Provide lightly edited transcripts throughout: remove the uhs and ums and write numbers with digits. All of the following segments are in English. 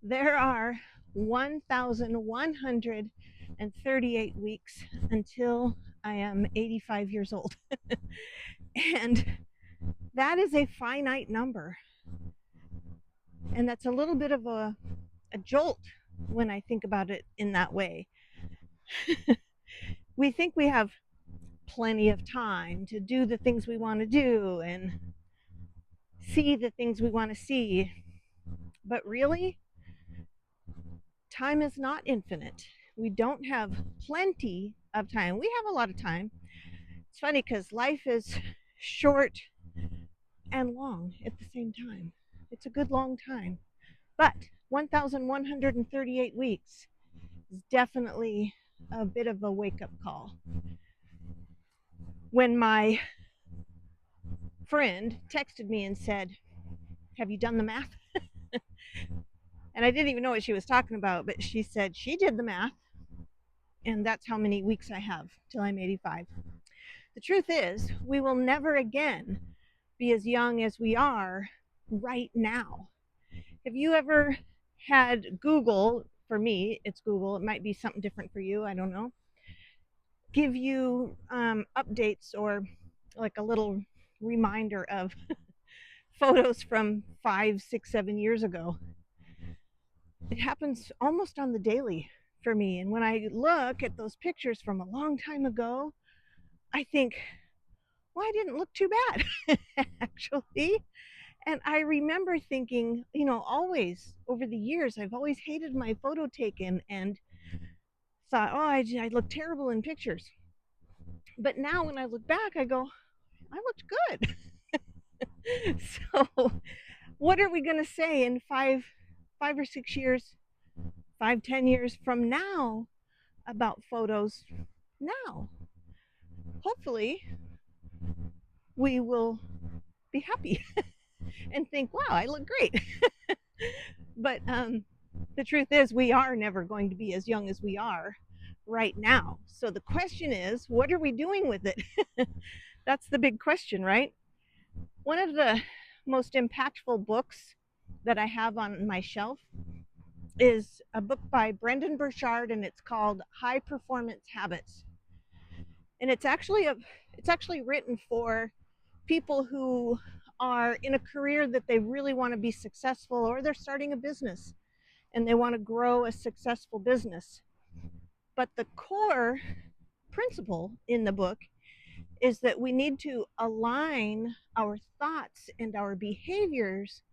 There are 1,138 weeks until I am 85 years old. And that is a finite number. And that's a little bit of a jolt when I think about it in that way. We think we have plenty of time to do the things we want to do and see the things we want to see. But really, time is not infinite. We don't have plenty of time. We have a lot of time. It's funny because life is short and long at the same time. It's a good long time. But 1,138 weeks is definitely a bit of a wake up call. When my friend texted me and said, "Have you done the math?" And I didn't even know what she was talking about, but she said she did the math, and that's how many weeks I have till I'm 85. The truth is, we will never again be as young as we are right now. Have you ever had Google? For me, it's Google. It might be something different for you. I don't know. Give you updates or like a little reminder of photos from 5, 6, 7 years ago. It happens almost on the daily for me. And when I look at those pictures from a long time ago, I think, well, I didn't look too bad, actually. And I remember thinking, always over the years, I've always hated my photo taken and thought, oh, I look terrible in pictures. But now when I look back, I go, I looked good. So, what are we going to say in 5 or 6 years, 5, 10 years from now about photos now? Hopefully, we will be happy and think, wow, I look great. But the truth is, we are never going to be as young as we are right now. So the question is, what are we doing with it? That's the big question, right? One of the most impactful books that I have on my shelf is a book by Brendan Burchard, and it's called High Performance Habits. And it's actually written for people who are in a career that they really want to be successful, or they're starting a business and they want to grow a successful business. But the core principle in the book is that we need to align our thoughts and our behaviors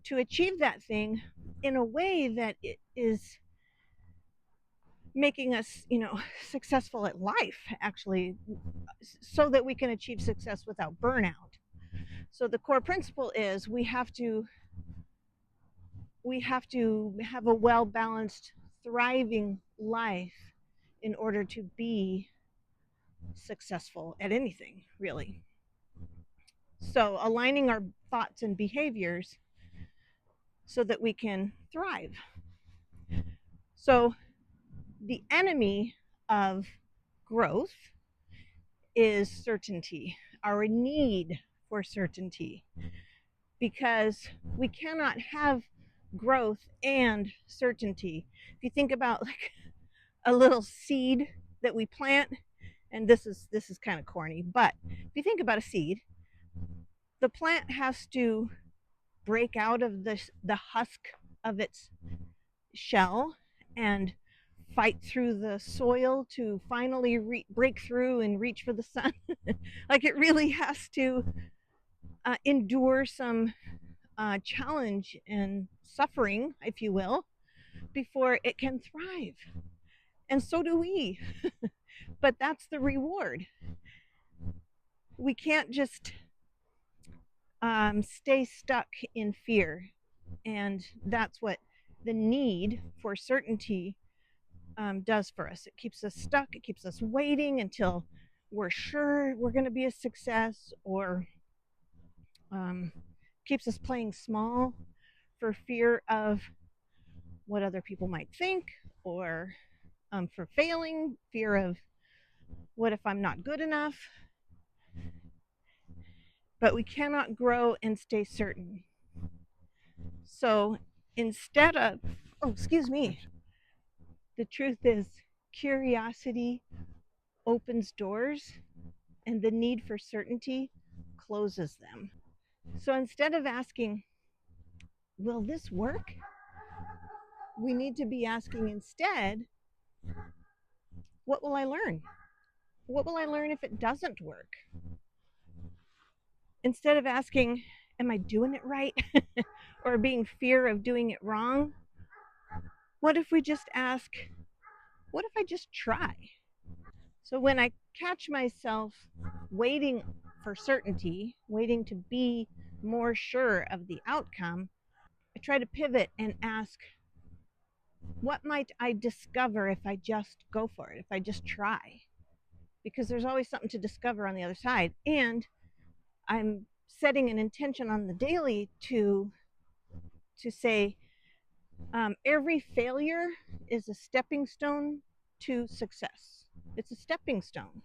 to achieve that thing in a way that it is making us, successful at life, actually, so that we can achieve success without burnout. So the core principle is we have to have a well balanced, thriving life in order to be successful at anything, really. So aligning our thoughts and behaviors so that we can thrive. So the enemy of growth is certainty, our need for certainty, because we cannot have growth and certainty. If you think about like a little seed that we plant, and this is kind of corny, but if you think about a seed, the plant has to break out of the husk of its shell and fight through the soil to finally break through and reach for the sun. Like it really has to endure some challenge and suffering, if you will, before it can thrive. And so do we. But that's the reward. We can't just stay stuck in fear. And that's what the need for certainty does for us. It keeps us stuck, it keeps us waiting until we're sure we're going to be a success, or um, keeps us playing small for fear of what other people might think, or for failing, fear of what if I'm not good enough. But we cannot grow and stay certain. So instead of, oh, excuse me, the truth is curiosity opens doors and the need for certainty closes them. So instead of asking, will this work? We need to be asking instead, what will I learn? What will I learn if it doesn't work? Instead of asking, am I doing it right? Or being fear of doing it wrong, what if we just ask, what if I just try? So when I catch myself waiting for certainty, waiting to be more sure of the outcome, I try to pivot and ask, what might I discover if I just go for it, if I just try? Because there's always something to discover on the other side. And I'm setting an intention on the daily to say, every failure is a stepping stone to success. It's a stepping stone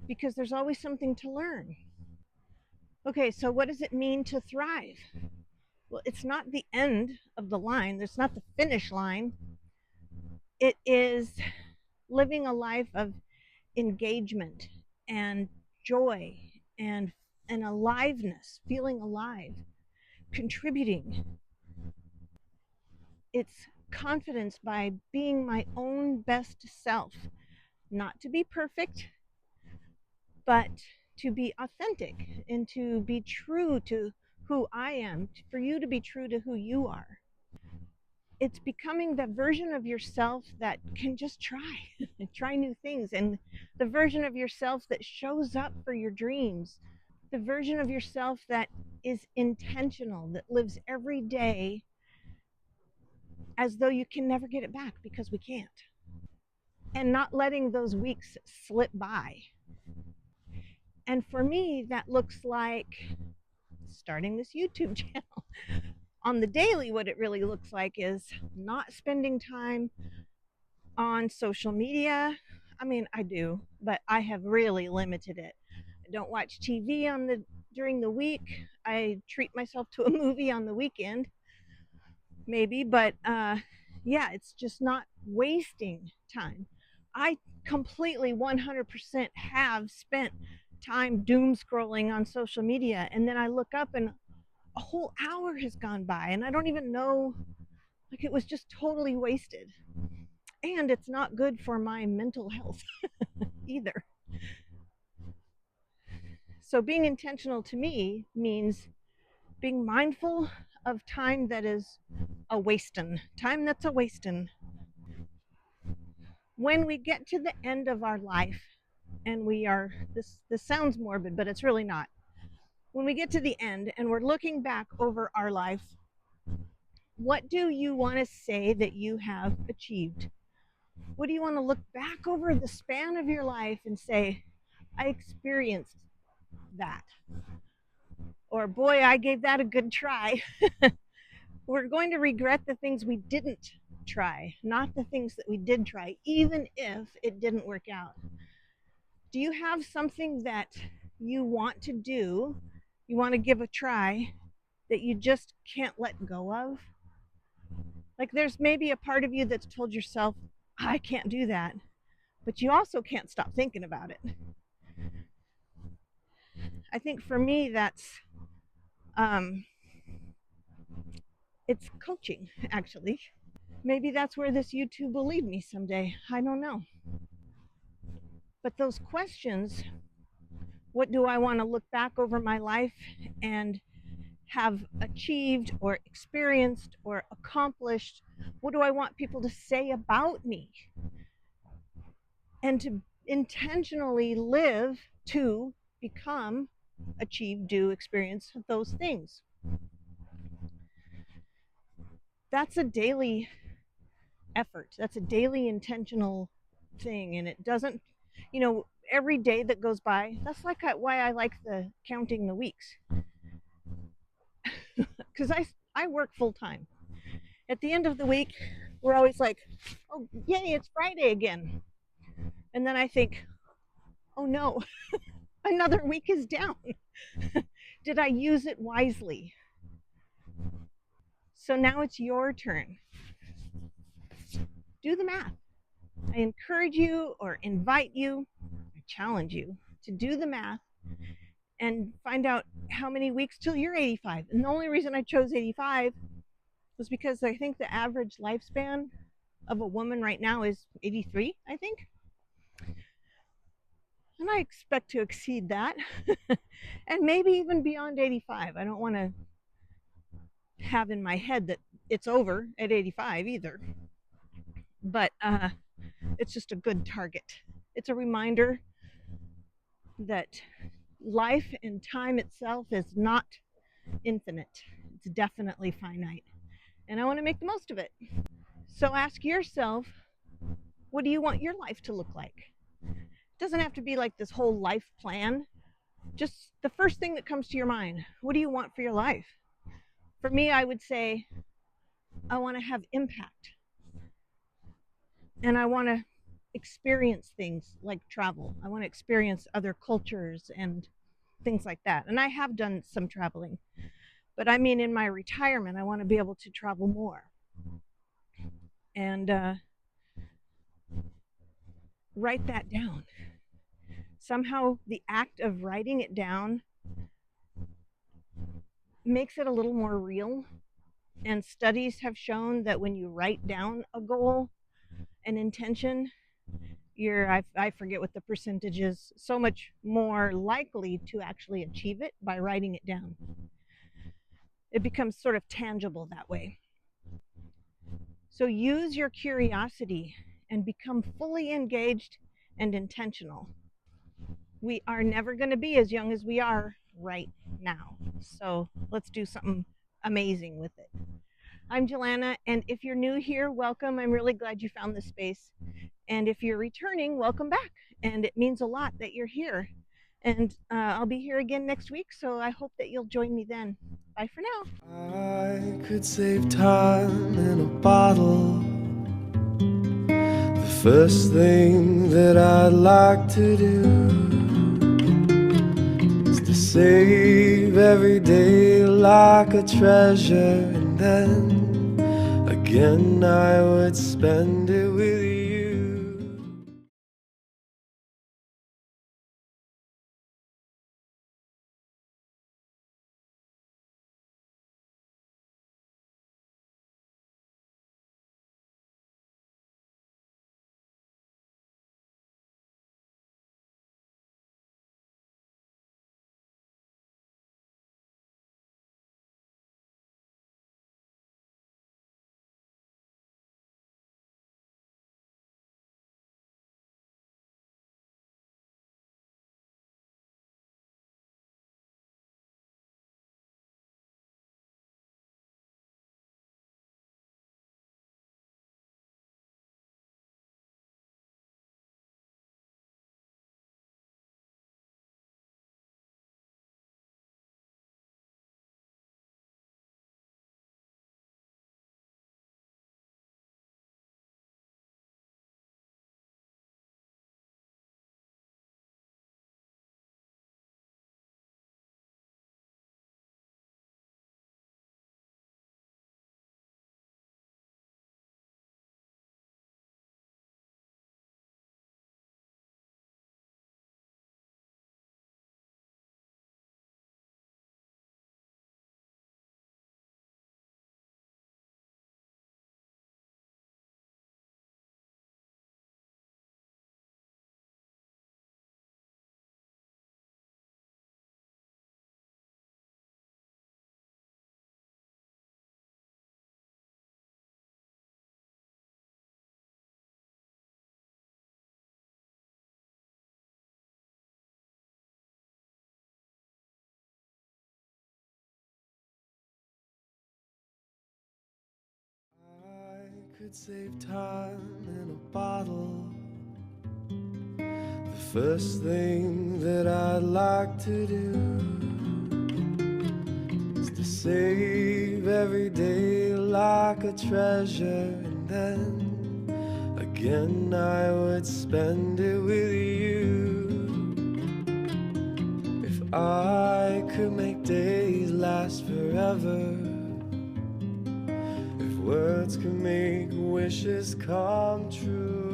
because there's always something to learn. Okay, so what does it mean to thrive? Well, it's not the end of the line, it's not the finish line. It is living a life of engagement and joy and aliveness, feeling alive, contributing. It's confidence by being my own best self, not to be perfect, but to be authentic and to be true to who I am, for you to be true to who you are. It's becoming the version of yourself that can just try new things, and the version of yourself that shows up for your dreams, the version of yourself that is intentional, that lives every day as though you can never get it back because we can't, and not letting those weeks slip by. And for me, that looks like starting this YouTube channel. On the daily, what it really looks like is not spending time on social media. I mean, I do, but I have really limited it. I don't watch TV during the week. I treat myself to a movie on the weekend, maybe, but yeah, it's just not wasting time. I completely 100% have spent time doom scrolling on social media, and then I look up and a whole hour has gone by and I don't even know, like, it was just totally wasted. And it's not good for my mental health either. So being intentional to me means being mindful of time that is a wastin', time that's a wastin'. When we get to the end of our life and we are, this sounds morbid, but it's really not. When we get to the end and we're looking back over our life, what do you want to say that you have achieved? What do you want to look back over the span of your life and say, I experienced that? Or, boy, I gave that a good try. We're going to regret the things we didn't try, not the things that we did try, even if it didn't work out. Do you have something that you want to do, you want to give a try, that you just can't let go of? Like, there's maybe a part of you that's told yourself, I can't do that, but you also can't stop thinking about it. I think for me, it's coaching, actually. Maybe that's where this YouTube will lead me someday. I don't know. But those questions, what do I want to look back over my life and have achieved or experienced or accomplished? What do I want people to say about me? And to intentionally live to become, achieve, do, experience those things. That's a daily effort. That's a daily intentional thing. And it doesn't, every day that goes by, that's like why I like the counting the weeks. Because I work full time. At the end of the week, we're always like, oh, yay, it's Friday again. And then I think, oh no, another week is down. Did I use it wisely? So now it's your turn. Do the math. I encourage you or invite you, I challenge you to do the math and find out how many weeks till you're 85. And the only reason I chose 85 was because I think the average lifespan of a woman right now is 83, I think. And I expect to exceed that and maybe even beyond 85. I don't want to have in my head that it's over at 85 either. But it's just a good target. It's a reminder that life and time itself is not infinite. It's definitely finite. And I want to make the most of it. So ask yourself, what do you want your life to look like? It doesn't have to be like this whole life plan. Just the first thing that comes to your mind. What do you want for your life? For me, I would say, I want to have impact. And I want to experience things like travel. I want to experience other cultures and things like that. And I have done some traveling. But I mean, in my retirement, I want to be able to travel more. And write that down. Somehow the act of writing it down makes it a little more real. And studies have shown that when you write down a goal, an intention, I forget what the percentage is, so much more likely to actually achieve it by writing it down. It becomes sort of tangible that way. So use your curiosity and become fully engaged and intentional. We are never going to be as young as we are right now. So let's do something amazing with it. I'm Jelana, and if you're new here, welcome. I'm really glad you found this space. And if you're returning, welcome back. And it means a lot that you're here. And I'll be here again next week, so I hope that you'll join me then. Bye for now. I could save time in a bottle. The first thing that I'd like to do is to save every day like a treasure, and then again I would spend it with you. I could save time in a bottle. The first thing that I'd like to do is to save every day like a treasure, and then again I would spend it with you. If I could make days last forever, words can make wishes come true.